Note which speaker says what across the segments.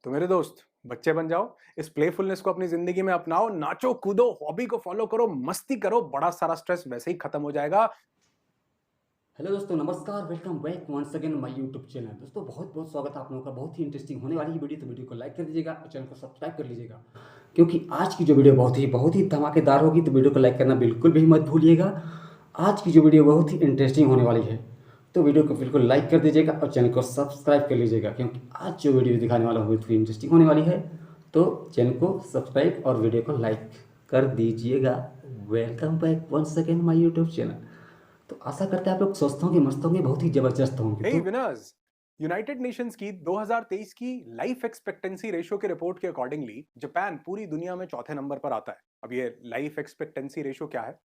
Speaker 1: तो मेरे दोस्त, बच्चे बन जाओ। इस प्लेफुलनेस को अपनी जिंदगी में अपनाओ, नाचो कूदो, हॉबी को फॉलो करो, मस्ती करो, बड़ा सारा स्ट्रेस वैसे ही खत्म हो जाएगा।
Speaker 2: हेलो दोस्तों, नमस्कार। Welcome back once again my YouTube channel. दोस्तों बहुत बहुत स्वागत है आप लोगों का। बहुत ही इंटरेस्टिंग होने वाली है वीडियो, तो वीडियो को लाइक कर दीजिएगा और चैनल को सब्सक्राइब कर लीजिएगा, क्योंकि आज की जो वीडियो बहुत ही धमाकेदार होगी। तो वीडियो को लाइक करना बिल्कुल भी मत भूलिएगा। आज की जो वीडियो बहुत ही इंटरेस्टिंग होने वाली है, तो वीडियो को बिल्कुल लाइक कर दीजिएगा और चैनल को सब्सक्राइब कर लीजिएगा, क्योंकि आज जो वीडियो दिखाने वाला हूँ बहुत ही इंटरेस्टिंग होने वाली है। तो चैनल को सब्सक्राइब और वीडियो को लाइक कर दीजिएगा। Welcome back once again my YouTube channel. तो आशा करते हैं आप लोग स्वस्थ होंगे, मस्त होंगे, बहुत ही जबरदस्त होंगे।
Speaker 1: हे
Speaker 2: तो
Speaker 1: विनर्स, यूनाइटेड नेशंस की 2023 की लाइफ एक्सपेक्टेंसी रेशियो के रिपोर्ट के अकॉर्डिंगली जापान पूरी दुनिया में चौथे नंबर पर आता है। अब ये लाइफ एक्सपेक्टेंसी रेशियो क्या है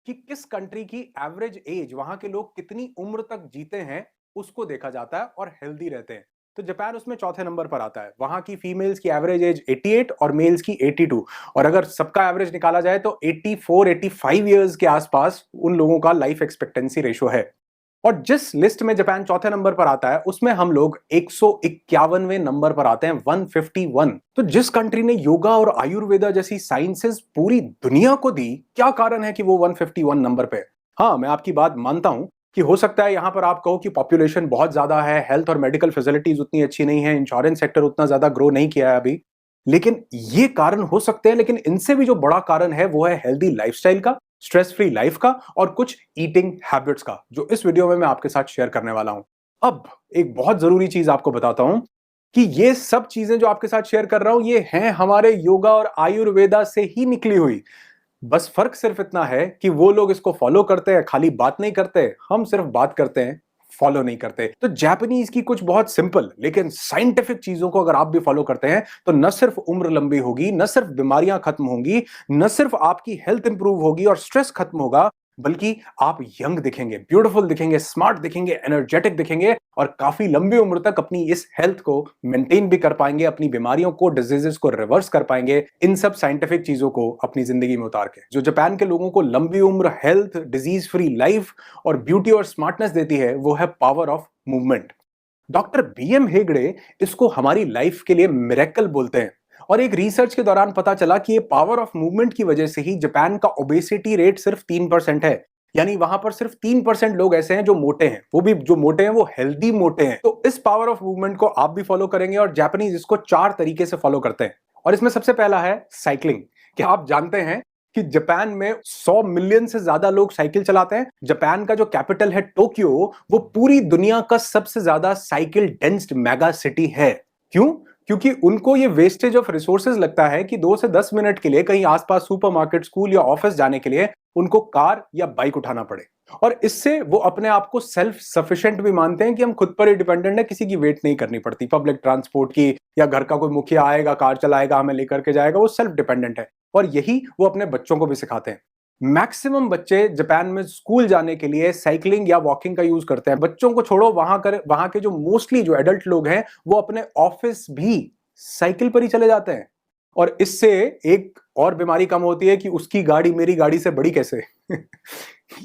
Speaker 1: कि किस कंट्री की एवरेज एज, वहां के लोग कितनी उम्र तक जीते हैं, उसको देखा जाता है और हेल्दी रहते हैं। तो जापान उसमें चौथे नंबर पर आता है। वहां की फीमेल्स की एवरेज एज 88 और मेल्स की 82, और अगर सबका एवरेज निकाला जाए तो 84-85 इयर्स के आसपास उन लोगों का लाइफ एक्सपेक्टेंसी रेशियो है। और जिस लिस्ट में जापान चौथे नंबर पर आता है, उसमें हम लोग 151वें नंबर पर आते हैं, 151। तो जिस कंट्री ने योगा और आयुर्वेदा जैसी साइंसेस पूरी दुनिया को दी, क्या कारण है कि वो 151 नंबर पे है? हाँ, मैं आपकी बात मानता हूं कि हो सकता है यहां पर आप कहो कि पॉपुलेशन बहुत ज्यादा है, हेल्थ और मेडिकल फैसिलिटीज उतनी अच्छी नहीं है, इंश्योरेंस सेक्टर उतना ज्यादा ग्रो नहीं किया है अभी। लेकिन ये कारण हो सकते हैं, लेकिन इनसे भी जो बड़ा कारण है वो है हेल्दी लाइफस्टाइल का, स्ट्रेस फ्री लाइफ का और कुछ ईटिंग हैबिट्स का, जो इस वीडियो में मैं आपके साथ शेयर करने वाला हूं। अब एक बहुत जरूरी चीज आपको बताता हूं कि ये सब चीजें जो आपके साथ शेयर कर रहा हूं, ये हैं हमारे योगा और आयुर्वेदा से ही निकली हुई। बस फर्क सिर्फ इतना है कि वो लोग इसको फॉलो करते हैं, खाली बात नहीं करते। हम सिर्फ बात करते हैं, फॉलो नहीं करते। तो जापानीज की कुछ बहुत सिंपल लेकिन साइंटिफिक चीजों को अगर आप भी फॉलो करते हैं, तो न सिर्फ उम्र लंबी होगी, न सिर्फ बीमारियां खत्म होंगी, न सिर्फ आपकी हेल्थ इंप्रूव होगी और स्ट्रेस खत्म होगा, बल्कि आप यंग दिखेंगे, ब्यूटीफुल दिखेंगे, स्मार्ट दिखेंगे, एनर्जेटिक दिखेंगे और काफी लंबी उम्र तक अपनी इस हेल्थ को मेंटेन भी कर पाएंगे, अपनी बीमारियों को, डिजीजेस को रिवर्स कर पाएंगे, इन सब साइंटिफिक चीजों को अपनी जिंदगी में उतार के। जो जापान के लोगों को लंबी उम्र, हेल्थ, डिजीज फ्री लाइफ और ब्यूटी और स्मार्टनेस देती है, वो है power of movement. Doctor B M Hegde इसको हमारी लाइफ के लिए मिरेकल बोलते हैं। और एक रिसर्च के दौरान पता चला कि ये पावर ऑफ मूवमेंट की वजह से ही जापान का ओबेसिटी रेट सिर्फ 3% है। यानी वहां पर सिर्फ 3% लोग ऐसे हैं जो मोटे हैं, वो भी जो मोटे हैं वो हेल्दी मोटे हैं। तो इस पावर ऑफ मूवमेंट को आप भी फॉलो करेंगे, और जापानीज इसको 4 तरीके से फॉलो करते हैं। और इसमें सबसे पहला है साइकिलिंग। क्या आप जानते हैं कि जापान में 100 मिलियन से ज्यादा लोग साइकिल चलाते हैं? जापान का जो कैपिटल है टोक्यो, वो पूरी दुनिया का सबसे ज्यादा साइकिल डेंस्ड मेगा सिटी है। क्यों? क्योंकि उनको ये वेस्टेज ऑफ रिसोर्सेज लगता है कि 2 से 10 मिनट के लिए कहीं आसपास सुपरमार्केट, स्कूल या ऑफिस जाने के लिए उनको कार या बाइक उठाना पड़े। और इससे वो अपने आप को सेल्फ सफिशिएंट भी मानते हैं कि हम खुद पर ही डिपेंडेंट है, किसी की वेट नहीं करनी पड़ती पब्लिक ट्रांसपोर्ट की, या घर का कोई मुखिया आएगा, कार चलाएगा, हमें लेकर के जाएगा, वो सेल्फ डिपेंडेंट है। और यही वो अपने बच्चों को भी सिखाते हैं। मैक्सिमम बच्चे जापान में स्कूल जाने के लिए साइकिलिंग या वॉकिंग का यूज करते हैं। बच्चों को छोड़ो, वहां के जो मोस्टली जो एडल्ट लोग हैं, वो अपने ऑफिस भी साइकिल पर ही चले जाते हैं। और इससे एक और बीमारी कम होती है कि उसकी गाड़ी मेरी गाड़ी से बड़ी कैसे।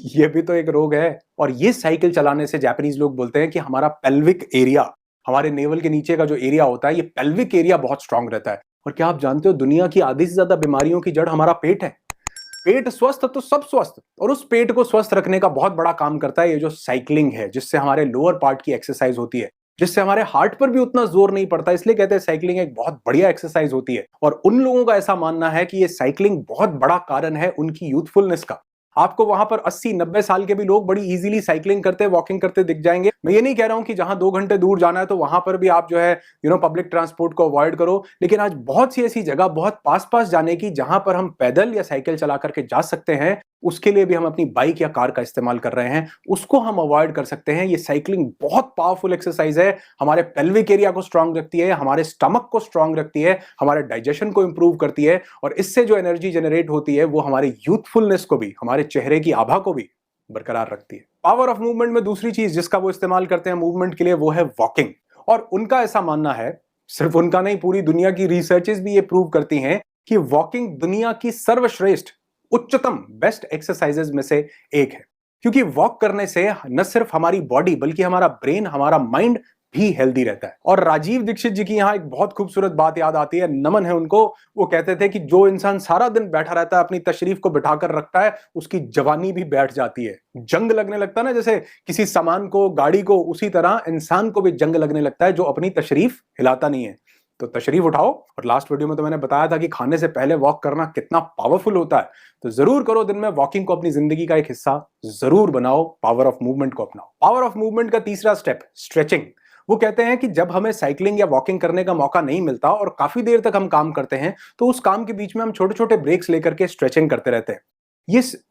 Speaker 1: ये भी तो एक रोग है। और ये साइकिल चलाने से जापानीज लोग बोलते हैं कि हमारा पेल्विक एरिया, हमारे नेवल के नीचे का जो एरिया होता है, ये पेल्विक एरिया बहुत स्ट्रांग रहता है। और क्या आप जानते हो, दुनिया की आधी से ज्यादा बीमारियों की जड़ हमारा पेट है। पेट स्वस्थ तो सब स्वस्थ। और उस पेट को स्वस्थ रखने का बहुत बड़ा काम करता है ये जो साइकिलिंग है, जिससे हमारे लोअर पार्ट की एक्सरसाइज होती है, जिससे हमारे हार्ट पर भी उतना जोर नहीं पड़ता। इसलिए कहते हैं साइकिलिंग एक बहुत बढ़िया एक्सरसाइज होती है। और उन लोगों का ऐसा मानना है कि ये साइकिलिंग बहुत बड़ा कारण है उनकी यूथफुलनेस का। आपको वहां पर 80-90 साल के भी लोग बड़ी इजीली साइकिलिंग करते, वॉकिंग करते दिख जाएंगे। मैं ये नहीं कह रहा हूं कि जहां 2 घंटे दूर जाना है तो वहां पर भी आप जो है पब्लिक ट्रांसपोर्ट को अवॉइड करो। लेकिन आज बहुत सी ऐसी जगह, बहुत पास पास जाने की, जहां पर हम पैदल या साइकिल चला करके जा सकते हैं, उसके लिए भी हम अपनी बाइक या कार का इस्तेमाल कर रहे हैं। उसको हम अवॉइड कर सकते हैं। ये साइकिलिंग बहुत पावरफुल एक्सरसाइज है। हमारे पेल्विक एरिया को स्ट्रांग रखती है, हमारे स्टमक को स्ट्रांग रखती है, हमारे डाइजेशन को इंप्रूव करती है। और इससे जो एनर्जी जनरेट होती है, वो हमारे यूथफुलनेस को भी, हमारे चेहरे की आभा को भी बरकरार रखती है। पावर ऑफ मूवमेंट में दूसरी चीज जिसका वो इस्तेमाल करते हैं मूवमेंट के लिए, वो है वॉकिंग। और उनका ऐसा मानना है, सिर्फ उनका नहीं, पूरी दुनिया की रिसर्चेस भी ये प्रूव करती हैं कि वॉकिंग दुनिया की सर्वश्रेष्ठ, उच्चतम, बेस्ट एक्सरसाइजेज में से एक है। क्योंकि वॉक करने से न सिर्फ हमारी बॉडी बल्कि हमारा ब्रेन, हमारा माइंड भी हेल्दी रहता है। और राजीव दीक्षित जी की यहाँ एक बहुत खूबसूरत बात याद आती है, नमन है उनको। वो कहते थे कि जो इंसान सारा दिन बैठा रहता है, अपनी तशरीफ को बिठाकर रखता है, उसकी जवानी भी बैठ जाती है। जंग लगने लगता है ना जैसे किसी सामान को, गाड़ी को, उसी तरह इंसान को भी जंग लगने लगता है जो अपनी तशरीफ हिलाता नहीं है। तो तशरीफ उठाओ। और लास्ट वीडियो में तो मैंने बताया था कि खाने से पहले वॉक करना कितना पावरफुल होता है। तो जरूर करो, दिन में वॉकिंग को अपनी जिंदगी का एक हिस्सा जरूर बनाओ, पावर ऑफ मूवमेंट को अपनाओ। पावर ऑफ मूवमेंट का तीसरा स्टेप, स्ट्रेचिंग। वो कहते हैं कि जब हमें साइकिलिंग या वॉकिंग करने का मौका नहीं मिलता और काफी देर तक हम काम करते हैं, तो उस काम के बीच में हम छोटे छोटे ब्रेक्स लेकर के स्ट्रेचिंग करते रहते हैं।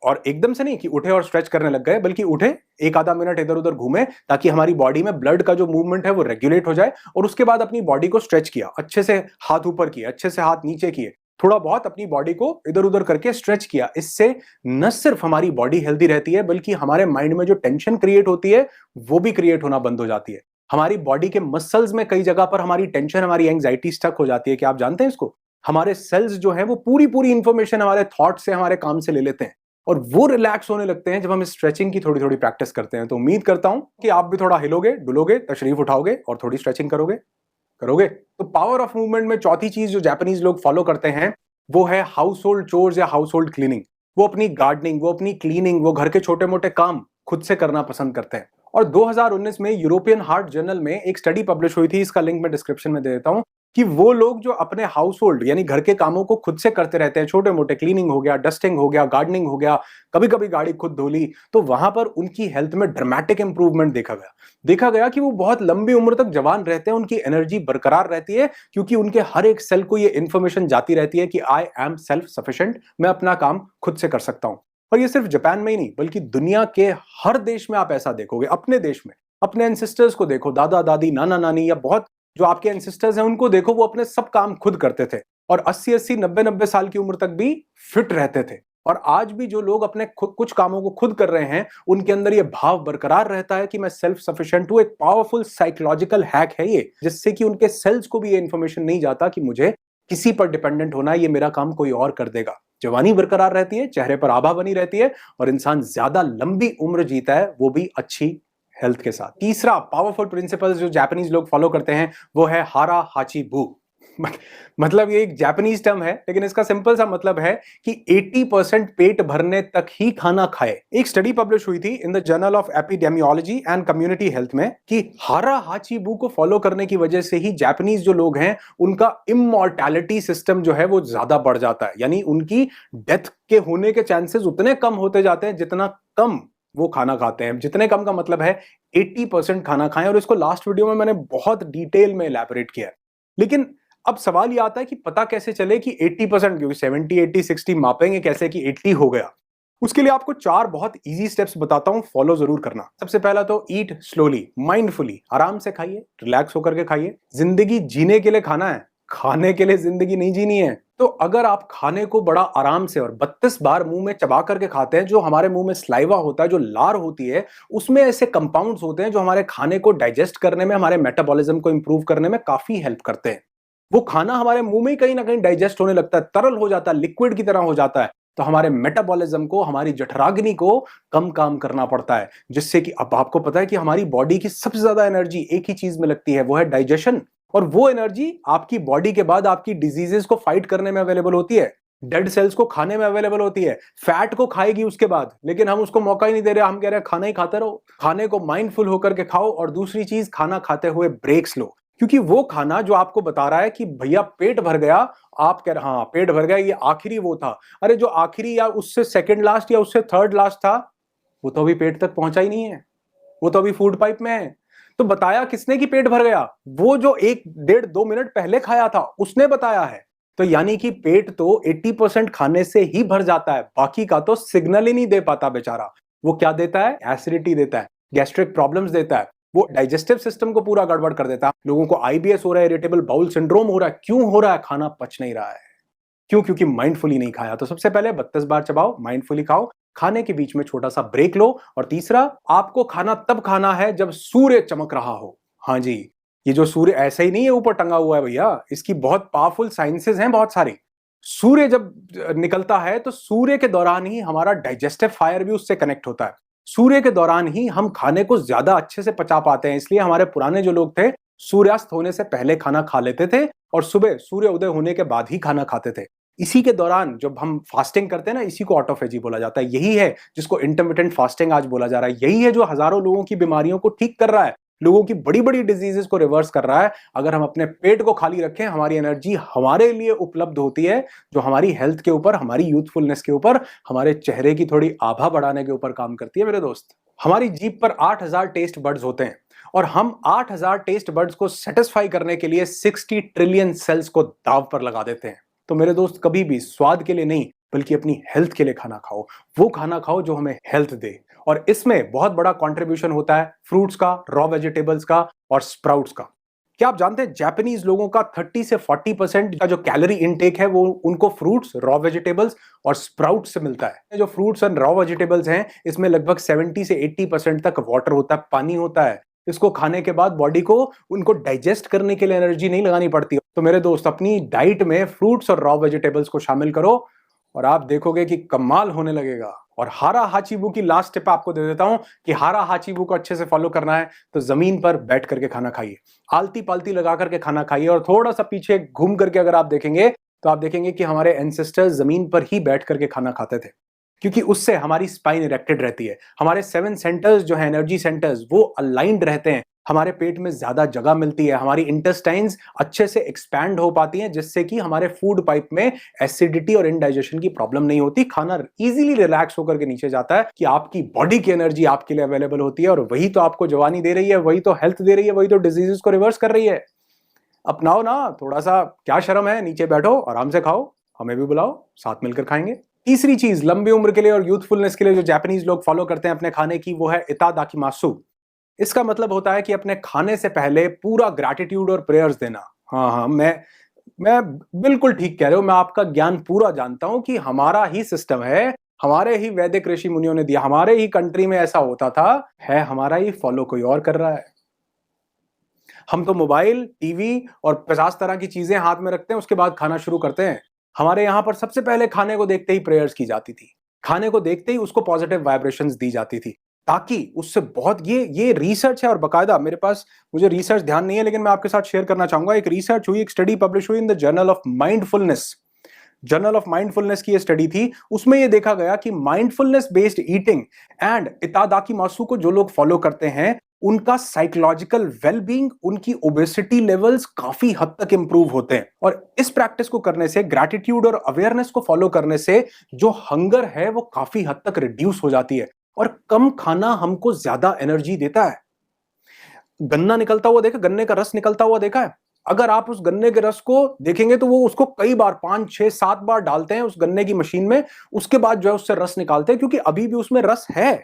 Speaker 1: और एकदम से नहीं कि उठे और स्ट्रेच करने लग गए, बल्कि उठे, एक आधा मिनट इधर उधर घूमे, ताकि हमारी बॉडी में ब्लड का जो मूवमेंट है वो रेगुलेट हो जाए। और उसके बाद अपनी बॉडी को स्ट्रेच किया, अच्छे से हाथ ऊपर किए, अच्छे से हाथ नीचे किए, थोड़ा बहुत अपनी बॉडी को इधर उधर करके स्ट्रेच किया। इससे न सिर्फ हमारी बॉडी हेल्दी रहती है, बल्कि हमारे माइंड में जो टेंशन क्रिएट होती है वो भी क्रिएट होना बंद हो जाती है। हमारी बॉडी के मसल्स में कई जगह पर हमारी टेंशन, हमारी एंजाइटी स्टक हो जाती है। क्या आप जानते हैं इसको? हमारे सेल्स जो है वो पूरी पूरी इंफॉर्मेशन हमारे थॉट से, हमारे काम से ले लेते हैं, और वो रिलैक्स होने लगते हैं जब हम स्ट्रेचिंग की थोड़ी थोड़ी प्रैक्टिस करते हैं। तो उम्मीद करता हूं कि आप भी थोड़ा हिलोगे, डुलोगे, तशरीफ उठाओगे और थोड़ी स्ट्रेचिंग करोगे। तो पावर ऑफ मूवमेंट में चौथी चीज जो जापानीज लोग फॉलो करते हैं वो है हाउस होल्ड चोर्स या हाउस होल्ड क्लीनिंग। वो अपनी गार्डनिंग, वो अपनी क्लीनिंग, वो घर के छोटे मोटे काम खुद से करना पसंद करते हैं। और 2019 में यूरोपियन हार्ट जर्नल में एक स्टडी पब्लिश हुई थी, इसका लिंक मैं डिस्क्रिप्शन में दे देता हूं, कि वो लोग जो अपने हाउस होल्ड यानी घर के कामों को खुद से करते रहते हैं, छोटे मोटे क्लीनिंग हो गया, डस्टिंग हो गया, गार्डनिंग हो गया, कभी कभी गाड़ी खुद धो ली, तो वहां पर उनकी हेल्थ में ड्रामेटिक इंप्रूवमेंट देखा गया कि वो बहुत लंबी उम्र तक जवान रहते हैं, उनकी एनर्जी बरकरार रहती है, क्योंकि उनके हर एक सेल को ये इंफॉर्मेशन जाती रहती है कि आई एम सेल्फ सफिशिएंट, मैं अपना काम खुद से कर सकता हूं। और ये सिर्फ जापान में ही नहीं, बल्कि दुनिया के हर देश में आप ऐसा देखोगे। अपने देश में अपने एंसेस्टर्स को देखो, दादा दादी, नाना नानी, या बहुत जो आपके एंसेस्टर्स हैं उनको देखो, वो अपने सब काम खुद करते थे और 80-80, 90-90 साल की उम्र तक भी फिट रहते थे। और आज भी जो लोग अपने कुछ कामों को खुद कर रहे हैं, उनके अंदर ये भाव बरकरार रहता है कि मैं सेल्फ सफिशिएंट हूं। एक पावरफुल साइकोलॉजिकल हैक है ये, जिससे कि उनके सेल्स को भी ये इंफॉर्मेशन नहीं जाता कि मुझे किसी पर डिपेंडेंट होना है, ये मेरा काम कोई और कर देगा। जवानी बरकरार रहती है, चेहरे पर आभा बनी रहती है, और इंसान ज्यादा लंबी उम्र जीता है, वो भी अच्छी हेल्थ के साथ। तीसरा पावरफुल प्रिंसिपल जो जापानीज लोग फॉलो करते हैं वो है हारा हाची बू। मतलब ये एक जापानीज टर्म है, लेकिन इसका सिंपल सा मतलब है कि 80% पेट भरने तक ही खाना खाए। एक स्टडी पब्लिश हुई थी in the journal of epidemiology and community health में कि हारा हाची बू को फॉलो करने की वजह से ही जापानीज जो लोग हैं उनका इमॉर्टैलिटी सिस्टम जो है वो ज्यादा बढ़ जाता है। यानी उनकी डेथ के होने के चांसेस उतने कम होते जाते हैं जितना कम वो खाना खाते हैं। जितने कम का मतलब है 80% खाना खाएं, और इसको लास्ट वीडियो में मैंने बहुत डिटेल में इलैबोरेट किया है। लेकिन अब सवाल ये आता है कि पता कैसे चले कि 80%, क्योंकि 70, 80, 60 मापेंगे कैसे कि 80 हो गया। उसके लिए आपको 4 बहुत इजी स्टेप्स बताता हूं, फॉलो जरूर करना। सबसे पहला तो ईट स्लोली, माइंडफुली, आराम से खाइए, रिलैक्स होकर के खाइए। जिंदगी जीने के लिए खाना है, खाने के लिए जिंदगी नहीं जीनी है। तो अगर आप खाने को बड़ा आराम से और 32 बार मुंह में चबा करके खाते हैं, जो हमारे मुंह में स्लाइवा होता है, जो लार होती है, उसमें ऐसे कंपाउंड्स होते हैं जो हमारे खाने को डाइजेस्ट करने में, हमारे मेटाबॉलिज्म को इंप्रूव करने में काफी हेल्प करते हैं। वो खाना हमारे मुंह में ही कहीं ना कहीं डाइजेस्ट होने लगता है, तरल हो जाता है, लिक्विड की तरह हो जाता है। तो हमारे मेटाबॉलिज्म को, हमारी जठराग्नि को कम काम करना पड़ता है, जिससे कि अब आपको पता है कि हमारी बॉडी की सबसे ज्यादा एनर्जी एक ही चीज में लगती है, वो है डाइजेशन। और वो एनर्जी आपकी बॉडी के बाद आपकी डिजीजेस को फाइट करने में अवेलेबल होती है, डेड सेल्स को खाने में अवेलेबल होती है, फैट को खाएगी उसके बाद। लेकिन हम उसको मौका ही नहीं दे रहे, हम कह रहे हैं खाना ही खाते रहो। खाने को माइंडफुल होकर के खाओ। और दूसरी चीज, खाना खाते हुए ब्रेक्स लो, क्योंकि वो खाना जो आपको बता रहा है कि भैया पेट भर गया, आप कह रहे हाँ पेट भर गया, ये आखिरी वो था। अरे जो आखिरी या उससे सेकंड लास्ट या उससे थर्ड लास्ट था, वो तो अभी पेट तक पहुंचा ही नहीं है, वो तो अभी फूड पाइप में है। तो बताया किसने कि पेट भर गया? वो जो 1, 1.5, 2 मिनट पहले खाया था उसने बताया है। तो यानी कि पेट तो 80% खाने से ही भर जाता है, बाकी का तो सिग्नल ही नहीं दे पाता बेचारा। वो क्या देता है? एसिडिटी देता है, गैस्ट्रिक प्रॉब्लम्स देता है, वो डाइजेस्टिव सिस्टम को पूरा गड़बड़ कर देता है। लोगों को आईबीएस हो रहा है, इरिटेबल बाउल सिंड्रोम हो रहा है। क्यों हो रहा है? खाना पच नहीं रहा है। क्यों? क्योंकि माइंडफुली नहीं खाया। तो सबसे पहले 32 बार चबाओ, माइंडफुली खाओ, खाने के बीच में छोटा सा ब्रेक लो। और तीसरा, आपको खाना तब खाना है जब सूर्य चमक रहा हो। हाँ जी, ये जो सूर्य ऐसा ही नहीं है ऊपर टंगा हुआ है भैया, इसकी बहुत पावरफुल साइंसेस हैं बहुत सारी। सूर्य जब निकलता है तो सूर्य के दौरान ही हमारा डाइजेस्टिव फायर भी उससे कनेक्ट होता है। सूर्य के दौरान ही हम खाने को ज्यादा अच्छे से पचा पाते हैं, इसलिए हमारे पुराने जो लोग थे सूर्यास्त होने से पहले खाना खा लेते थे और सुबह सूर्य उदय होने के बाद ही खाना खाते थे। इसी के दौरान जब हम फास्टिंग करते हैं ना, इसी को ऑटोफेजी बोला जाता है। यही है जिसको इंटरमिटेंट फास्टिंग आज बोला जा रहा है। यही है जो हजारों लोगों की बीमारियों को ठीक कर रहा है, लोगों की बड़ी बड़ी डिजीजेस को रिवर्स कर रहा है। अगर हम अपने पेट को खाली रखें, हमारी एनर्जी हमारे लिए उपलब्ध होती है, जो हमारी हेल्थ के ऊपर, हमारी यूथफुलनेस के ऊपर, हमारे चेहरे की थोड़ी आभा बढ़ाने के ऊपर काम करती है। मेरे दोस्त, हमारी जीभ पर 8000 टेस्ट बड्स होते हैं और हम 8000 टेस्ट बड्स को सेटिस्फाई करने के लिए 60 ट्रिलियन सेल्स को दांव पर लगा देते हैं। तो मेरे दोस्त, कभी भी स्वाद के लिए नहीं बल्कि अपनी हेल्थ के लिए खाना खाओ। वो खाना खाओ जो हमें हेल्थ दे, और इसमें बहुत बड़ा कंट्रीब्यूशन होता है फ्रूट्स का, रॉ वेजिटेबल्स का और स्प्राउट्स का। क्या आप जानते हैं जापानीज लोगों का 30 से 40% का जो कैलोरी इनटेक है वो उनको फ्रूट्स, रॉ वेजिटेबल्स और स्प्राउट्स से मिलता है। जो फ्रूट्स एंड रॉ वेजिटेबल्स हैं, इसमें लगभग 70 से 80% तक वाटर होता है, पानी होता है। इसको खाने के बाद बॉडी को उनको डाइजेस्ट करने के लिए एनर्जी नहीं लगानी पड़ती। तो मेरे दोस्त, अपनी डाइट में फ्रूट्स और रॉ वेजिटेबल्स को शामिल करो और आप देखोगे कि कमाल होने लगेगा। और हारा हाचीबू की लास्ट टिप आपको दे देता हूं कि हारा हाचीबू को अच्छे से फॉलो करना है तो जमीन पर बैठ करके खाना खाइए, आलती पालती लगा करके खाना खाइए, और थोड़ा सा पीछे घूम करके अगर आप देखेंगे तो आप देखेंगे कि हमारे एंसेस्टर्स जमीन पर ही बैठ करके खाना खाते थे, क्योंकि उससे हमारी स्पाइन इरेक्टेड रहती है, हमारे 7 सेंटर्स जो है, एनर्जी सेंटर्स, वो अलाइंड रहते हैं, हमारे पेट में ज्यादा जगह मिलती है, हमारी इंटेस्टाइन्स अच्छे से एक्सपैंड हो पाती हैं, जिससे कि हमारे फूड पाइप में एसिडिटी और इंडाइजेशन की प्रॉब्लम नहीं होती। खाना इजीली रिलैक्स होकर के नीचे जाता है कि आपकी बॉडी की एनर्जी आपके लिए अवेलेबल होती है, और वही तो आपको जवानी दे रही है, वही तो हेल्थ दे रही है, वही तो डिजीजेस को रिवर्स कर रही है। अपनाओ ना, थोड़ा सा क्या शर्म है, नीचे बैठो, आराम से खाओ, हमें भी बुलाओ, साथ मिलकर खाएंगे। तीसरी चीज लंबी उम्र के लिए और यूथफुलनेस के लिए जो जापानीज लोग फॉलो करते हैं अपने खाने की, वो है इतादाकिमासु। इसका मतलब होता है कि अपने खाने से पहले पूरा ग्रैटिट्यूड और प्रेयर्स देना। हाँ हाँ, मैं बिल्कुल ठीक कह रहे हो, मैं आपका ज्ञान पूरा जानता हूं कि हमारा ही सिस्टम है, हमारे ही वैदिक ऋषि मुनियों ने दिया, हमारे ही कंट्री में ऐसा होता था, है हमारा ही फॉलो कोई और कर रहा है। हम तो मोबाइल, टीवी और 50 तरह की चीजें हाथ में रखते हैं, उसके बाद खाना शुरू करते हैं। हमारे यहां पर सबसे पहले खाने को देखते ही प्रेयर्स की जाती थी, खाने को देखते ही उसको पॉजिटिव वाइब्रेशंस दी जाती थी, ताकि उससे बहुत, ये रिसर्च है और बकायदा मेरे पास, मुझे रिसर्च ध्यान नहीं है लेकिन मैं आपके साथ शेयर करना चाहूंगा। एक रिसर्च हुई, एक स्टडी पब्लिश हुई in the journal of mindfulness. Journal of mindfulness की ये स्टडी थी, उसमें ये देखा गया कि माइंडफुलनेस बेस्ड ईटिंग एंड इतादाकिमासु को जो लोग फॉलो करते हैं, उनका साइकोलॉजिकल वेलबींग, उनकी ओबेसिटी लेवल्स काफी हद तक इंप्रूव होते हैं। और इस प्रैक्टिस को करने से, ग्रैटिट्यूड और अवेयरनेस को फॉलो करने से, जो हंगर है वो काफी हद तक रिड्यूस हो जाती है। और कम खाना हमको ज्यादा एनर्जी देता है। गन्ना निकलता हुआ देखा, गन्ने का रस निकलता हुआ देखा है? अगर आप उस गन्ने के रस को देखेंगे तो वो उसको कई बार, 5 6 7 बार डालते हैं उस गन्ने की मशीन में, उसके बाद जो है उससे रस निकालते हैं, क्योंकि अभी भी उसमें रस है।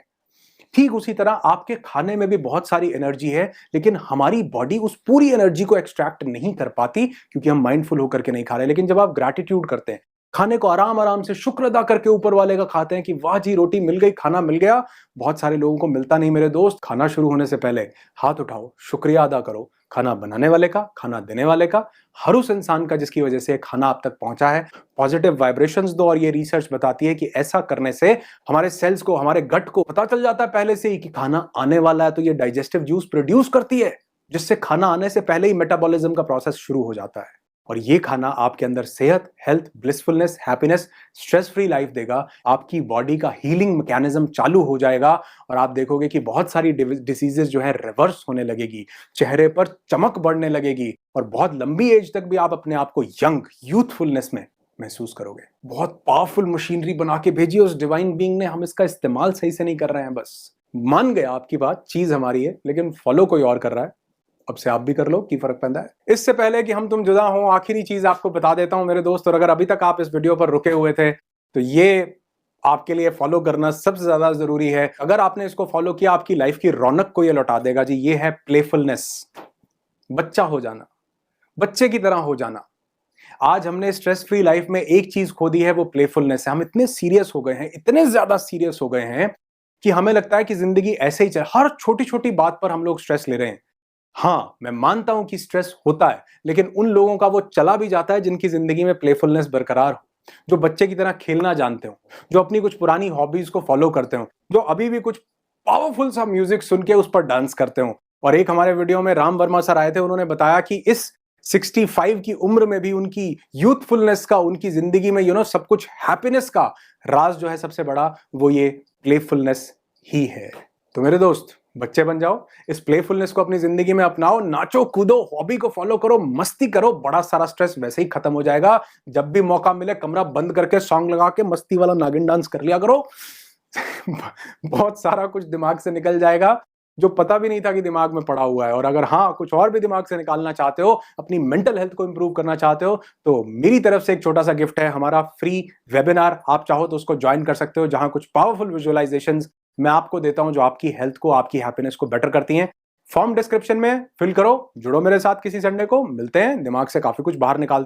Speaker 1: ठीक उसी तरह आपके खाने में भी बहुत सारी एनर्जी है, लेकिन हमारी बॉडी उस पूरी एनर्जी को एक्सट्रैक्ट नहीं कर पाती, क्योंकि हम माइंडफुल होकर के नहीं खा रहे। लेकिन जब आप ग्रैटिट्यूड करते हैं, खाने को आराम आराम से शुक्र अदा करके ऊपर वाले का खाते हैं कि वाह जी, रोटी मिल गई, खाना मिल गया, बहुत सारे लोगों को मिलता नहीं। मेरे दोस्त, खाना शुरू होने से पहले हाथ उठाओ, शुक्रिया अदा करो, खाना बनाने वाले का, खाना देने वाले का, हर उस इंसान का जिसकी वजह से खाना आप तक पहुंचा है। पॉजिटिव वाइब्रेशंस दो, और ये रिसर्च बताती है कि ऐसा करने से हमारे सेल्स को, हमारे गट को पता चल जाता है पहले से ही कि खाना आने वाला है, तो ये डाइजेस्टिव जूस प्रोड्यूस करती है, जिससे खाना आने से पहले ही मेटाबॉलिज्म का प्रोसेस शुरू हो जाता है। और ये खाना आपके अंदर सेहत, health, blissfulness, happiness, stress free life देगा। आपकी बॉडी का हीलिंग मैकेनिज्म चालू हो जाएगा और आप देखोगे कि बहुत सारी डिसीजेस जो है रिवर्स होने लगेगी, चेहरे पर चमक बढ़ने लगेगी, और बहुत लंबी एज तक भी आप अपने आप को यंग, यूथफुलनेस में महसूस करोगे। बहुत पावरफुल मशीनरी बना के भेजी उस डिवाइन बीइंग ने, हम इसका इस्तेमाल सही से नहीं कर रहे हैं। बस मान गया आपकी बात, चीज हमारी है लेकिन फॉलो कोई और कर रहा है। अब से आप भी कर लो, की फर्क पैदा है। इससे पहले कि हम तुम जुदा हो, आखिरी चीज आपको बता देता हूं मेरे दोस्त, और अगर अभी तक आप इस वीडियो पर रुके हुए थे तो ये आपके लिए फॉलो करना सबसे ज्यादा जरूरी है। अगर आपने इसको फॉलो किया, आपकी लाइफ की रौनक को ये लौटा देगा जी। ये है प्लेफुलनेस, बच्चा हो जाना, बच्चे की तरह हो जाना। आज हमने स्ट्रेस फ्री लाइफ में एक चीज खो दी है, वो प्लेफुलनेस है। हम इतने सीरियस हो गए हैं, इतने ज्यादा सीरियस हो गए हैं कि हमें लगता है कि जिंदगी ऐसे ही चल, हर छोटी छोटी बात पर हम लोग स्ट्रेस ले रहे हैं। हाँ, मैं मानता हूं कि स्ट्रेस होता है, लेकिन उन लोगों का वो चला भी जाता है जिनकी जिंदगी में प्लेफुलनेस बरकरार हो, जो बच्चे की तरह खेलना जानते हो, जो अपनी कुछ पुरानी हॉबीज को फॉलो करते हो, जो अभी भी कुछ पावरफुल सा म्यूजिक सुन के उस पर डांस करते हो। और एक हमारे वीडियो में राम वर्मा सर आए थे, उन्होंने बताया कि इस 65 की उम्र में भी उनकी यूथफुलनेस का, उनकी जिंदगी में सब कुछ हैप्पीनेस का राज जो है सबसे बड़ा, वो ये प्लेफुलनेस ही है। तो मेरे दोस्त, बच्चे बन जाओ, इस प्लेफुलनेस को अपनी जिंदगी में अपनाओ, नाचो कूदो, हॉबी को फॉलो करो, मस्ती करो, बड़ा सारा स्ट्रेस वैसे ही खत्म हो जाएगा। जब भी मौका मिले कमरा बंद करके सॉन्ग लगा के मस्ती वाला नागिन डांस कर लिया करो। बहुत सारा कुछ दिमाग से निकल जाएगा जो पता भी नहीं था कि दिमाग में पड़ा हुआ है। और अगर हाँ, कुछ और भी दिमाग से निकालना चाहते हो, अपनी मेंटल हेल्थ को इंप्रूव करना चाहते हो, तो मेरी तरफ से एक छोटा सा गिफ्ट है, हमारा फ्री वेबिनार। आप चाहो तो उसको ज्वाइन कर सकते हो, जहां कुछ पावरफुल विजुअलाइजेशंस मैं आपको देता हूं जो आपकी हेल्थ को, आपकी हैप्पीनेस को बेटर करती हैं। फॉर्म डिस्क्रिप्शन में फिल करो, जुड़ो मेरे साथ किसी संडे को, मिलते हैं, दिमाग से काफी कुछ बाहर निकालते हैं।